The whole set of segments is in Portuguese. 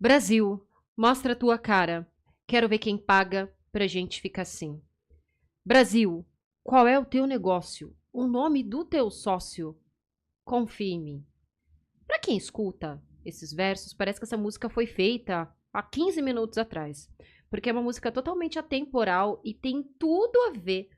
Brasil, mostra a tua cara. Quero ver quem paga pra gente ficar assim. Brasil, qual é o teu negócio? O nome do teu sócio? Confia em mim. Pra quem escuta esses versos, parece que essa música foi feita há 15 minutos atrás. Porque é uma música totalmente atemporal e tem tudo a ver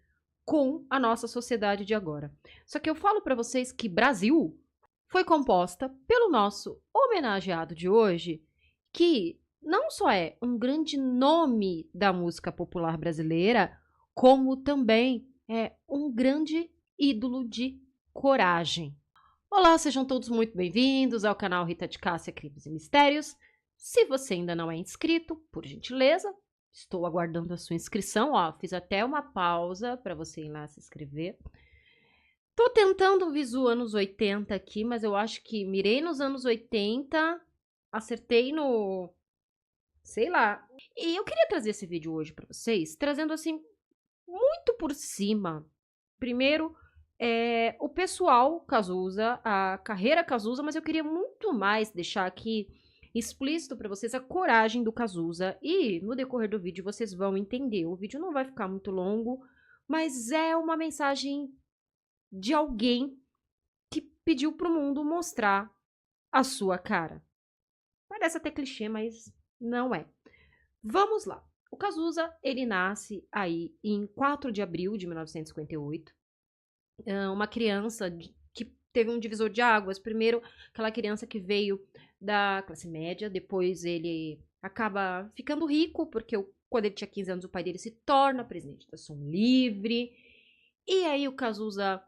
com a nossa sociedade de agora. Só que eu falo pra vocês que Brasil foi composta pelo nosso homenageado de hoje, que não só é um grande nome da música popular brasileira, como também é um grande ídolo de coragem. Olá, sejam todos muito bem-vindos ao canal Rita de Cássia Crimes e Mistérios. Se você ainda não é inscrito, por gentileza, estou aguardando a sua inscrição. Ó, fiz até uma pausa para você ir lá se inscrever. Tô tentando o visu anos 80 aqui, mas eu acho que mirei nos anos 80, acertei no... sei lá. E eu queria trazer esse vídeo hoje pra vocês, trazendo assim, muito por cima. Primeiro, o pessoal Cazuza, a carreira Cazuza, mas eu queria muito mais deixar aqui explícito pra vocês a coragem do Cazuza. E no decorrer do vídeo vocês vão entender. O vídeo não vai ficar muito longo, mas é uma mensagem de alguém que pediu pro mundo mostrar a sua cara. Parece até clichê, mas não é. Vamos lá. O Cazuza, ele nasce aí em 4 de abril de 1958. Uma criança que teve um divisor de águas. Primeiro, aquela criança que veio da classe média, depois ele acaba ficando rico, porque quando ele tinha 15 anos o pai dele se torna presidente da Som Livre. E aí o Cazuza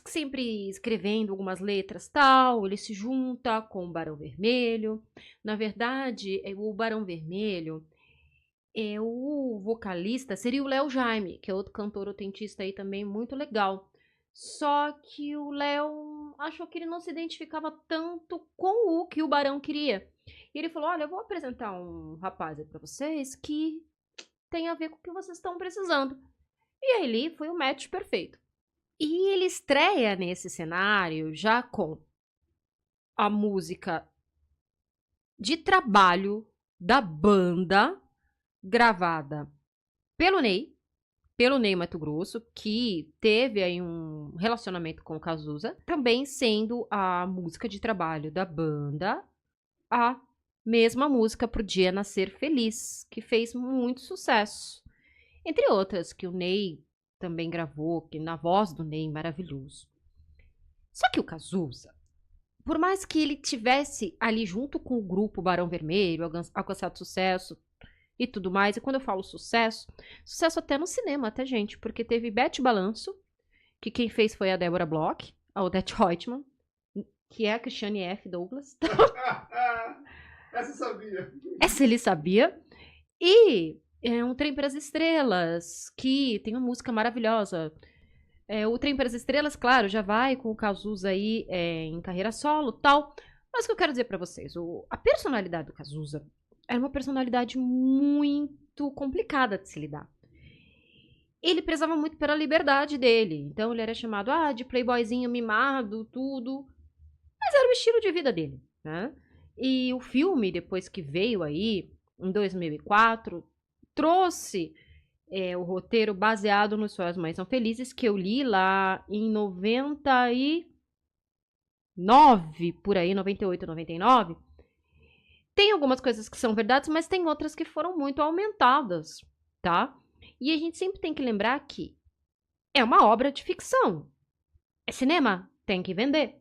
sempre escrevendo algumas letras tal, ele se junta com o Barão Vermelho. Na verdade, o Barão Vermelho, o vocalista seria o Léo Jaime, que é outro cantor autentista aí também muito legal. Só que o Léo achou que ele não se identificava tanto com o que o Barão queria. E ele falou, olha, eu vou apresentar um rapaz aí pra vocês que tem a ver com o que vocês estão precisando. E aí ele foi o match perfeito. E ele estreia nesse cenário já com a música de trabalho da banda, gravada pelo Ney Matogrosso, que teve aí um relacionamento com o Cazuza, também sendo a música de trabalho da banda a mesma música Pro Dia Nascer Feliz, que fez muito sucesso. Entre outras, que o Ney também gravou, que na voz do Ney, maravilhoso. Só que o Cazuza, por mais que ele tivesse ali junto com o grupo Barão Vermelho, alcançado sucesso e tudo mais, e quando eu falo sucesso, sucesso até no cinema, até gente, porque teve Bete Balanço, que quem fez foi a Débora Bloch, a Odete Roitman, que é a Christiane F. Douglas. Essa eu sabia. Essa ele sabia. E Um Trem para as Estrelas, que tem uma música maravilhosa. O Trem para as Estrelas, claro, já vai com o Cazuza aí em carreira solo tal. Mas o que eu quero dizer pra vocês, a personalidade do Cazuza era uma personalidade muito complicada de se lidar. Ele prezava muito pela liberdade dele. Então ele era chamado de playboyzinho mimado, tudo. Mas era o estilo de vida dele, né? E o filme, depois que veio aí, em 2004, trouxe o roteiro baseado no Só as Mães São Felizes, que eu li lá em 99, por aí, 98, 99. Tem algumas coisas que são verdades, mas tem outras que foram muito aumentadas, tá? E a gente sempre tem que lembrar que é uma obra de ficção. É cinema, tem que vender.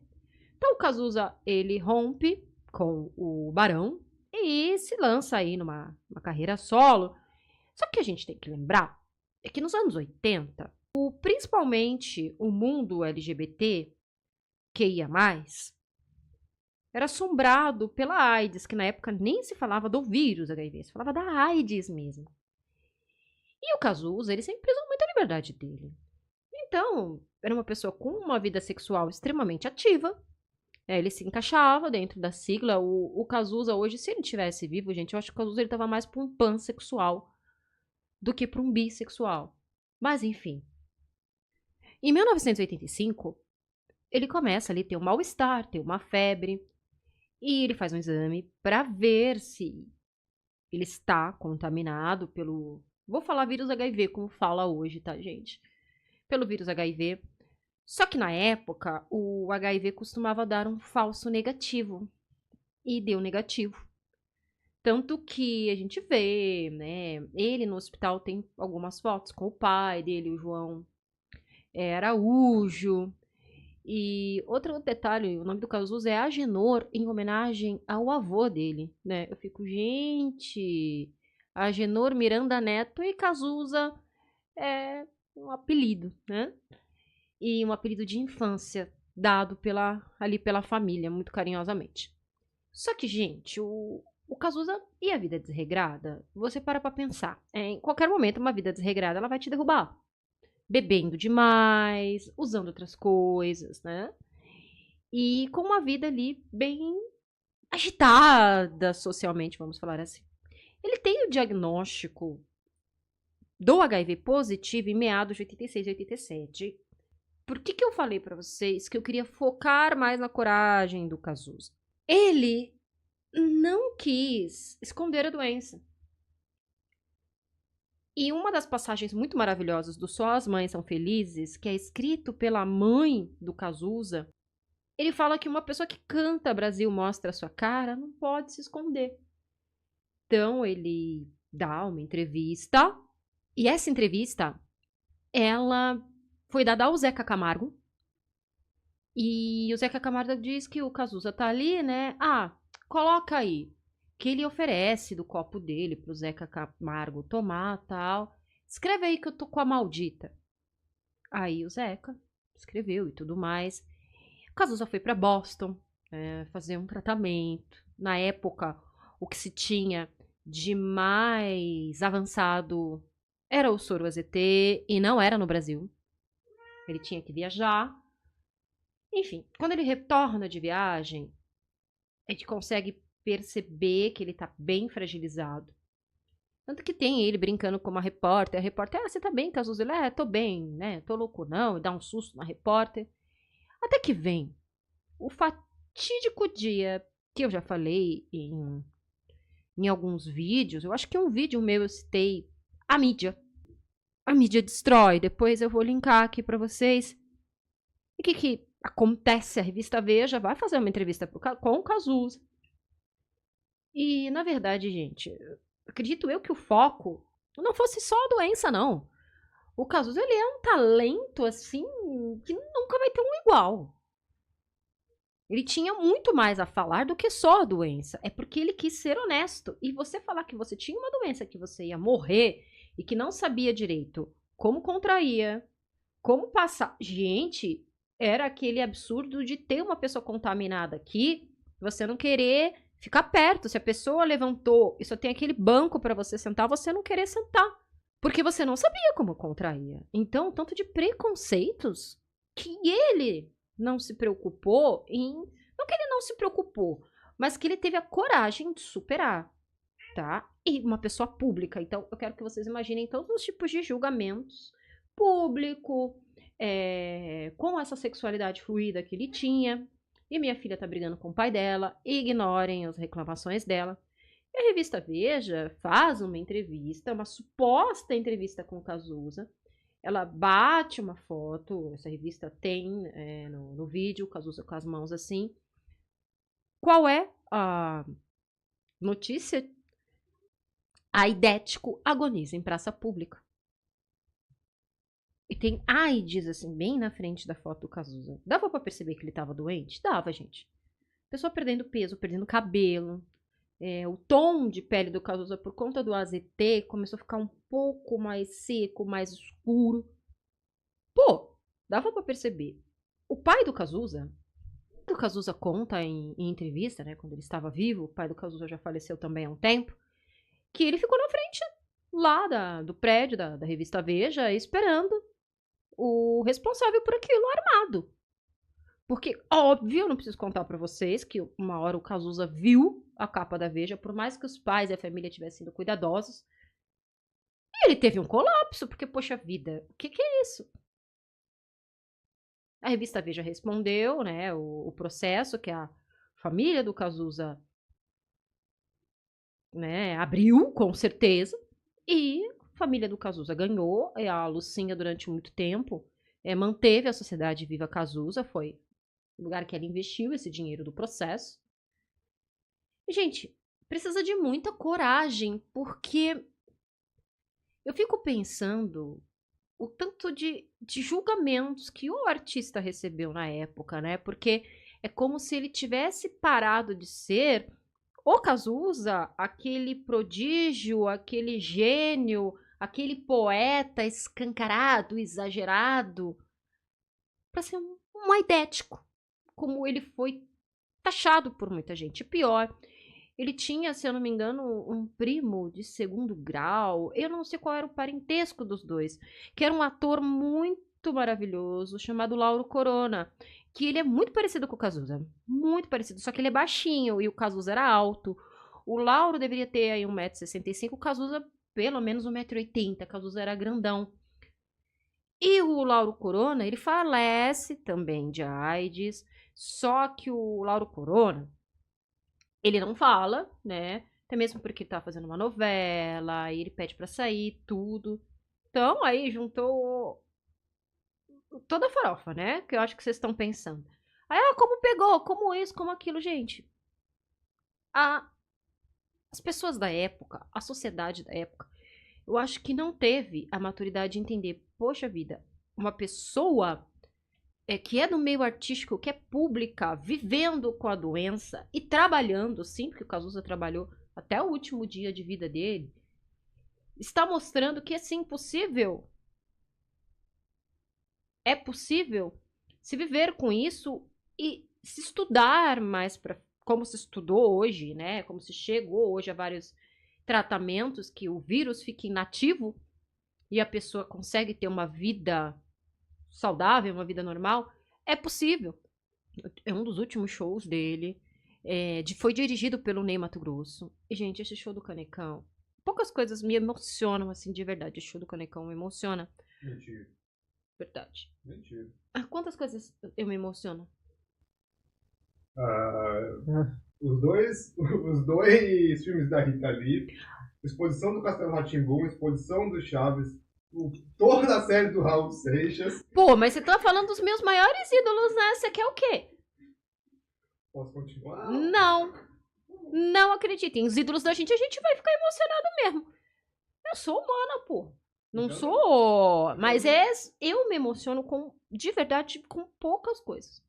Então o Cazuza, ele rompe com o Barão e se lança aí numa carreira solo. Só que a gente tem que lembrar é que nos anos 80, principalmente o mundo LGBT, QIA+, era assombrado pela AIDS, que na época nem se falava do vírus HIV, se falava da AIDS mesmo. E o Cazuza, ele sempre prezou muito a liberdade dele. Então, era uma pessoa com uma vida sexual extremamente ativa. Ele se encaixava dentro da sigla. O Cazuza hoje, se ele tivesse vivo, gente, eu acho que o Cazuza ele tava mais para um pansexual do que para um bissexual. Mas, enfim. Em 1985, ele começa ali a ter um mal-estar, ter uma febre. E ele faz um exame para ver se ele está contaminado pelo. Vou falar vírus HIV, como fala hoje, tá, gente? Pelo vírus HIV. Só que na época, o HIV costumava dar um falso negativo. E deu negativo. Tanto que a gente vê, né? Ele no hospital tem algumas fotos com o pai dele, o João Araújo. E outro detalhe, o nome do Cazuza é Agenor, em homenagem ao avô dele, né? Eu fico, gente, Agenor Miranda Neto e Cazuza é um apelido, né? E um apelido de infância dado ali pela família, muito carinhosamente. Só que, gente, o Cazuza e a vida desregrada, você para pra pensar. Em qualquer momento, uma vida desregrada, ela vai te derrubar. Bebendo demais, usando outras coisas, né? E com uma vida ali bem agitada socialmente, vamos falar assim. Ele tem o diagnóstico do HIV positivo em meados de 86 e 87. Por que eu falei pra vocês que eu queria focar mais na coragem do Cazuza? Ele não quis esconder a doença. E uma das passagens muito maravilhosas do Só as Mães São Felizes, que é escrito pela mãe do Cazuza, ele fala que uma pessoa que canta Brasil mostra a sua cara não pode se esconder. Então ele dá uma entrevista, e essa entrevista, ela foi dada ao Zeca Camargo, e o Zeca Camargo diz que o Cazuza tá ali, né? Ah, coloca aí. Que ele oferece do copo dele pro Zeca Camargo tomar, tal. Escreve aí que eu tô com a maldita. Aí o Zeca escreveu e tudo mais. O Cazuza foi pra Boston fazer um tratamento. Na época, o que se tinha de mais avançado era o soro AZT e não era no Brasil. Ele tinha que viajar. Enfim, quando ele retorna de viagem, a gente consegue perceber que ele tá bem fragilizado. Tanto que tem ele brincando com uma repórter. A repórter, você tá bem, Cazuza? Ele, tô bem, né? Tô louco não. E dá um susto na repórter. Até que vem o fatídico dia que eu já falei em alguns vídeos. Eu acho que um vídeo meu eu citei a mídia. A mídia destrói. Depois eu vou linkar aqui pra vocês. E o que acontece? A revista Veja vai fazer uma entrevista com o Cazuza. E, na verdade, gente, acredito eu que o foco não fosse só a doença, não. O Cazuza, ele é um talento, assim, que nunca vai ter um igual. Ele tinha muito mais a falar do que só a doença. É porque ele quis ser honesto. E você falar que você tinha uma doença que você ia morrer e que não sabia direito como contraía, como passar. Gente, era aquele absurdo de ter uma pessoa contaminada aqui, você não querer ficar perto. Se a pessoa levantou e só tem aquele banco para você sentar, você não querer sentar. Porque você não sabia como contraía. Então, tanto de preconceitos que ele não se preocupou em. Não que ele não se preocupou, mas que ele teve a coragem de superar, tá? E uma pessoa pública. Então, eu quero que vocês imaginem todos os tipos de julgamentos público, com essa sexualidade fluida que ele tinha. E minha filha tá brigando com o pai dela. Ignorem as reclamações dela. E a revista Veja faz uma entrevista, uma suposta entrevista com o Cazuza. Ela bate uma foto, essa revista tem no vídeo, o Cazuza com as mãos assim. Qual é a notícia? Aidético agoniza em praça pública. E tem AIDS, assim, bem na frente da foto do Cazuza. Dava pra perceber que ele tava doente? Dava, gente. Pessoa perdendo peso, perdendo cabelo. O tom de pele do Cazuza, por conta do AZT, começou a ficar um pouco mais seco, mais escuro. Pô, dava pra perceber. O pai do Cazuza conta em entrevista, né, quando ele estava vivo, o pai do Cazuza já faleceu também há um tempo, que ele ficou na frente lá do prédio da revista Veja, esperando o responsável por aquilo armado. Porque, óbvio, eu não preciso contar pra vocês que uma hora o Cazuza viu a capa da Veja, por mais que os pais e a família tivessem sido cuidadosos, e ele teve um colapso, porque, poxa vida, o que é isso? A revista Veja respondeu, né, o processo que a família do Cazuza, né, abriu, com certeza, e a família do Cazuza ganhou, e a Lucinha, durante muito tempo, manteve a Sociedade Viva Cazuza, foi o lugar que ela investiu esse dinheiro do processo. E, gente, precisa de muita coragem, porque eu fico pensando o tanto de julgamentos que o artista recebeu na época, né? Porque é como se ele tivesse parado de ser o Cazuza, aquele prodígio, aquele gênio, aquele poeta escancarado, exagerado, para ser um aidético, como ele foi taxado por muita gente. Pior, ele tinha, se eu não me engano, um primo de segundo grau. Eu não sei qual era o parentesco dos dois, que era um ator muito maravilhoso, chamado Lauro Corona, que ele é muito parecido com o Cazuza. Muito parecido, só que ele é baixinho e o Cazuza era alto. O Lauro deveria ter aí 1,65 m, o Cazuza pelo menos 1,80 m. O Cazuza era grandão. E o Lauro Corona, ele falece também de AIDS, só que o Lauro Corona, ele não fala, né? Até mesmo porque tá fazendo uma novela, e ele pede pra sair, tudo. Então, aí juntou toda a farofa, né? Que eu acho que vocês estão pensando. Aí, como pegou? Como isso? Como aquilo? Gente, a, as pessoas da época, a sociedade da época, eu acho que não teve a maturidade de entender, poxa vida, uma pessoa que é do meio artístico, que é pública, vivendo com a doença e trabalhando, sim, porque o Cazuza trabalhou até o último dia de vida dele, está mostrando que é sim possível. É possível se viver com isso e se estudar mais para como se estudou hoje, né? Como se chegou hoje a vários tratamentos que o vírus fica inativo e a pessoa consegue ter uma vida saudável, uma vida normal. É possível. É um dos últimos shows dele. Foi dirigido pelo Ney Matogrosso. E, gente, esse show do Canecão, poucas coisas me emocionam, assim, de verdade. O show do Canecão me emociona. Mentira. Verdade. Mentira. Quantas coisas eu me emociono? Os dois filmes da Rita Lee, exposição do Castelo Rá-Tim-Bum, exposição do Chaves, toda a série do Raul Seixas. Pô, mas você tá falando dos meus maiores ídolos, né? Você quer o quê? Posso continuar? Não. Não acreditem. Os ídolos da gente, a gente vai ficar emocionado mesmo. Eu sou humana, pô. Não Então, sou. Mas eu me emociono de verdade, com poucas coisas.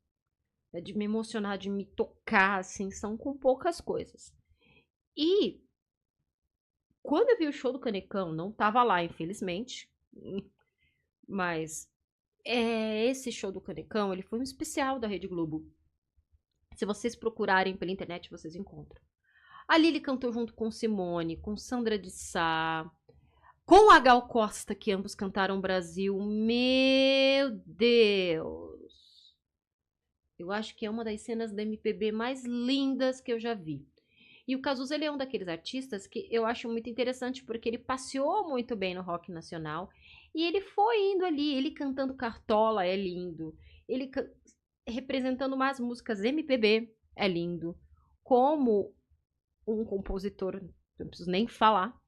De me emocionar, de me tocar, assim, são com poucas coisas. E quando eu vi o show do Canecão, não tava lá, infelizmente. Mas esse show do Canecão, ele foi um especial da Rede Globo. Se vocês procurarem pela internet, vocês encontram. Ali ele cantou junto com Simone, com Sandra de Sá, com a Gal Costa, que ambos cantaram Brasil. Meu Deus! Eu acho que é uma das cenas da MPB mais lindas que eu já vi. E o Cazuza, ele é um daqueles artistas que eu acho muito interessante, porque ele passeou muito bem no rock nacional. E ele foi indo ali, ele cantando Cartola é lindo. Ele representando mais músicas MPB é lindo. Como um compositor, não preciso nem falar.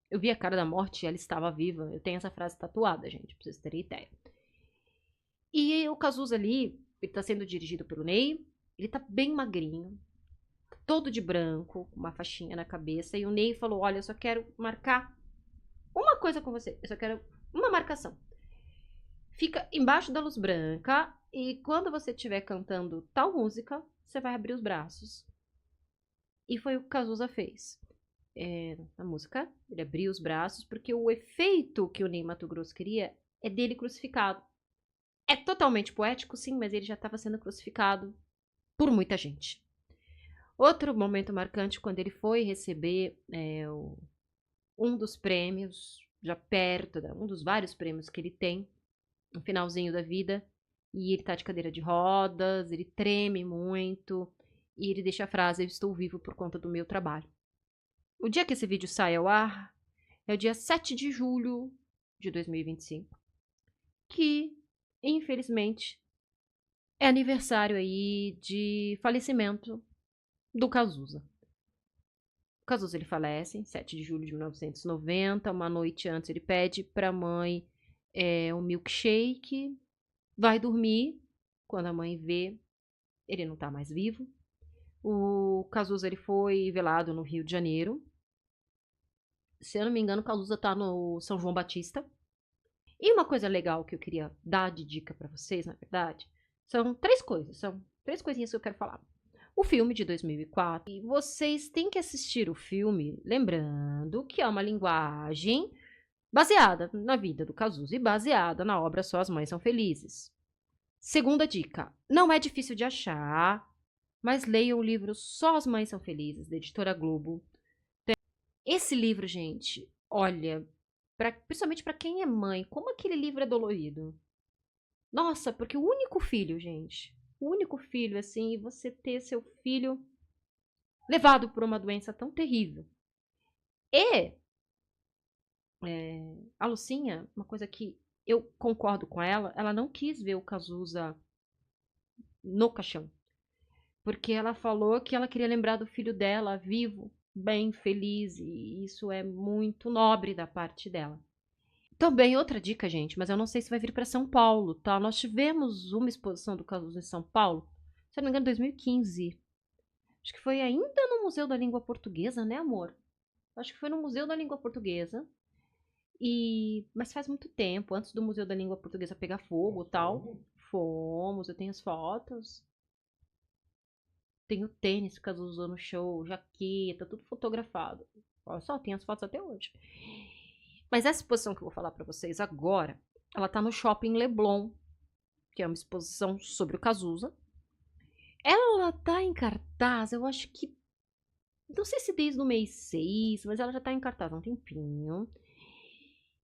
Eu vi a cara da morte e ela estava viva. Eu tenho essa frase tatuada, gente, pra vocês terem ideia. E o Cazuza ali, ele tá sendo dirigido pelo Ney. Ele tá bem magrinho, todo de branco, com uma faixinha na cabeça. E o Ney falou: olha, eu só quero marcar uma coisa com você. Eu só quero uma marcação. Fica embaixo da luz branca e quando você estiver cantando tal música, você vai abrir os braços. E foi o que o Cazuza fez. Na música, ele abriu os braços, porque o efeito que o Ney Matogrosso queria é dele crucificado. É totalmente poético, sim, mas ele já estava sendo crucificado por muita gente. Outro momento marcante, quando ele foi receber um dos prêmios, já perto, um dos vários prêmios que ele tem, no finalzinho da vida, e ele tá de cadeira de rodas, ele treme muito, e ele deixa a frase: eu estou vivo por conta do meu trabalho. O dia que esse vídeo sai ao ar é o dia 7 de julho de 2025, que, infelizmente, é aniversário aí de falecimento do Cazuza. O Cazuza, ele falece em 7 de julho de 1990. Uma noite antes, ele pede pra mãe um milkshake, vai dormir. Quando a mãe vê, ele não tá mais vivo. O Cazuza, ele foi velado no Rio de Janeiro. Se eu não me engano, o Cazuza tá no São João Batista. E uma coisa legal que eu queria dar de dica pra vocês, na verdade, são 3 coisas. São 3 coisinhas que eu quero falar. O filme de 2004. E vocês têm que assistir o filme lembrando que é uma linguagem baseada na vida do Cazuza e baseada na obra Só as Mães São Felizes. Segunda dica. Não é difícil de achar, mas leiam o livro Só as Mães São Felizes, da editora Globo. Esse livro, gente, olha, principalmente para quem é mãe, como aquele livro é dolorido. Nossa, porque o único filho, gente, o único filho, assim, e você ter seu filho levado por uma doença tão terrível. E a Lucinha, uma coisa que eu concordo com ela não quis ver o Cazuza no caixão. Porque ela falou que ela queria lembrar do filho dela vivo, bem, feliz, e isso é muito nobre da parte dela. Também outra dica, gente, mas eu não sei se vai vir para São Paulo, tá? Nós tivemos uma exposição do Cazuza em São Paulo, se eu não me engano, em 2015. Acho que foi ainda no Museu da Língua Portuguesa, né, amor? Acho que foi no Museu da Língua Portuguesa. Mas faz muito tempo, antes do Museu da Língua Portuguesa pegar fogo e tal. Fomos, eu tenho as fotos. Tenho tênis que o Cazuza usou no show, jaqueta, tudo fotografado. Olha só, tem as fotos até hoje. Mas essa exposição que eu vou falar pra vocês agora, ela tá no Shopping Leblon, que é uma exposição sobre o Cazuza. Ela tá em cartaz, eu acho que... Não sei se desde o mês 6, mas ela já tá em cartaz há um tempinho.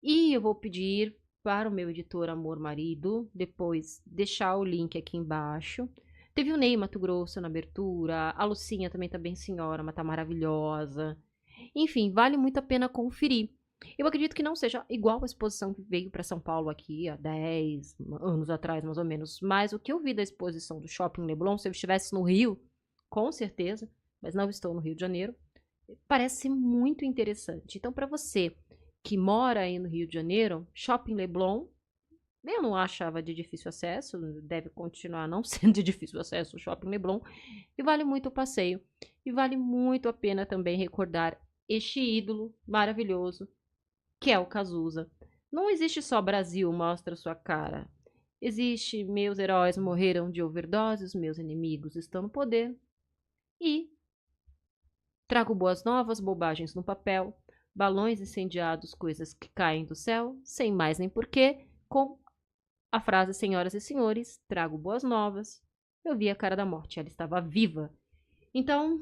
E eu vou pedir para o meu editor Amor Marido, depois deixar o link aqui embaixo. Teve o Ney Mato Grosso na abertura, a Lucinha também tá bem senhora, mas tá maravilhosa. Enfim, vale muito a pena conferir. Eu acredito que não seja igual a exposição que veio para São Paulo aqui há 10 anos atrás, mais ou menos. Mas o que eu vi da exposição do Shopping Leblon, se eu estivesse no Rio, com certeza, mas não estou no Rio de Janeiro, parece muito interessante. Então, para você que mora aí no Rio de Janeiro, Shopping Leblon, eu não achava de difícil acesso, deve continuar não sendo de difícil acesso o Shopping Leblon, e vale muito o passeio. E vale muito a pena também recordar este ídolo maravilhoso, que é o Cazuza. Não existe só Brasil mostra sua cara. Existe meus heróis morreram de overdose, os meus inimigos estão no poder. E trago boas novas, bobagens no papel, balões incendiados, coisas que caem do céu, sem mais nem porquê, com a frase: senhoras e senhores, trago boas novas. Eu vi a cara da morte, ela estava viva. Então,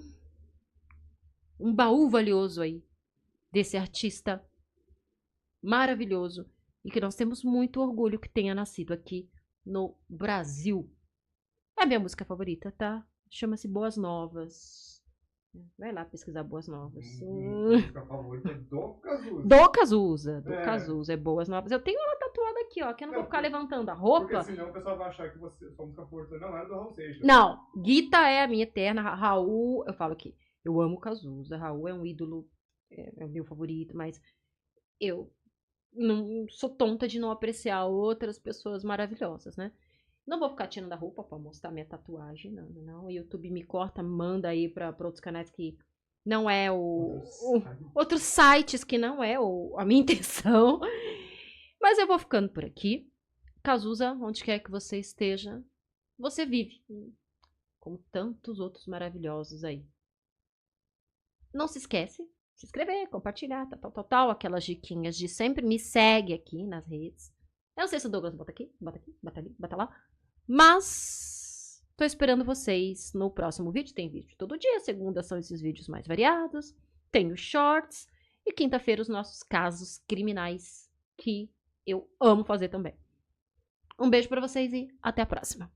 um baú valioso aí desse artista maravilhoso e que nós temos muito orgulho que tenha nascido aqui no Brasil. É a minha música favorita, tá? Chama-se Boas Novas. Vai lá pesquisar Boas Novas. Música favorita do Cazuza. Do Cazuza, Cazuza, é Boas Novas. Eu tenho ela tatuada aqui, ó, que eu não vou ficar levantando a roupa. Porque senão o pessoal vai achar que sua música favorita não era do Raul Seixas. Não, Guita é a minha eterna, Raul, eu falo aqui, eu amo o Cazuza, Raul é um ídolo, é o meu favorito, mas eu não sou tonta de não apreciar outras pessoas maravilhosas, né? Não vou ficar tirando a roupa pra mostrar minha tatuagem, não. O YouTube me corta, manda aí pra outros canais que não é outros sites que não é a minha intenção. Mas eu vou ficando por aqui. Cazuza, onde quer que você esteja, você vive. Como tantos outros maravilhosos aí. Não se esquece de se inscrever, compartilhar, tal. Aquelas diquinhas de sempre. Me segue aqui nas redes. Eu não sei se o Douglas bota aqui, bota ali, bota lá. Mas tô esperando vocês no próximo vídeo. Tem vídeo todo dia. Segunda são esses vídeos mais variados. Tem os shorts. E quinta-feira os nossos casos criminais, que eu amo fazer também. Um beijo pra vocês e até a próxima.